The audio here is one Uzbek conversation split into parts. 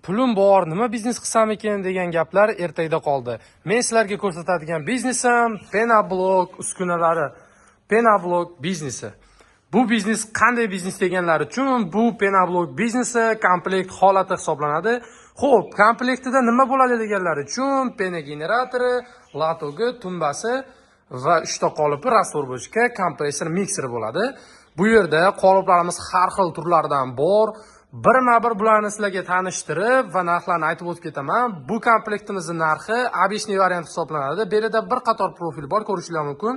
pulim bor, nima biznes qilsam ekan degan gaplar ertaga qoldi. Men sizlarga ko'rsatadigan biznesim Penablok uskunalari, Penablok biznesi. Bu biznes qanday biznes deganlar uchun bu Penablok biznesi komplekt holati hisoblanadi. Xo'p, komplektida nima bo'ladi deganlar uchun pena generatori, latogi, tumbasi va 3 ta qolipi rastorbochka, kompressor, mikser bo'ladi. Bu yerda qoliplarimiz har xil turlardan bor. Birma-bir bularni sizlarga tanishtirib va narxlarni aytib o'tib ketaman. Bu komplektimizning narxi обычный variant hisoblanadi. Bu yerda bir qator profil bor, ko'rishingiz mumkin.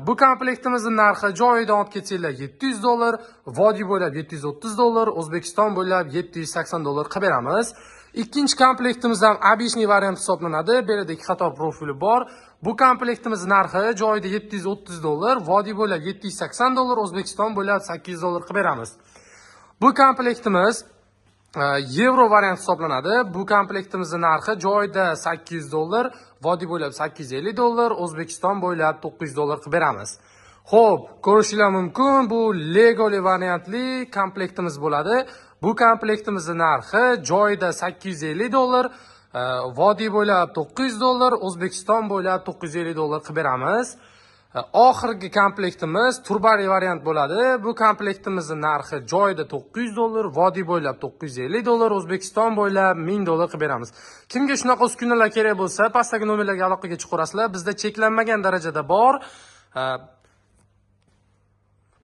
Bu komplektimizning narxi joyidan olib ketsanglar $700, vodiy bo'ylab $730, O'zbekiston bo'ylab $780 qilib beramiz. Ikkinchi komplektimiz ham обычный variant hisoblanadi. Bu yerda ikki qator profili bor. Bu komplektimizning narxi joyida $730, vodiy bo'ylab $780, O'zbekiston bo'ylab $800 qilib beramiz. Bu komplektimiz yevro variant hisoblanadi. Bu komplektimizning narxi joyida $800, vodiy bo'ylab $850, O'zbekiston bo'ylab $900 qilib beramiz. Xo'p, ko'rishingiz mumkin, bu Legoli variantli komplektimiz bo'ladi. Bu komplektimizning narxi joyida $850, vodiy bo'ylab $900, O'zbekiston bo'ylab $950 qilib beramiz. Oxirgi komplektimiz turbali variant bo'ladi. Bu komplektimizning narxi joyida $900, vodiy bo'ylab $950, O'zbekiston bo'ylab $1000 qilib beramiz. Kimga shunaqa uskunalar kerak bo'lsa, pastdagi nomerlarga aloqaga chiqarasizlar. Bizda cheklanmagan darajada bor.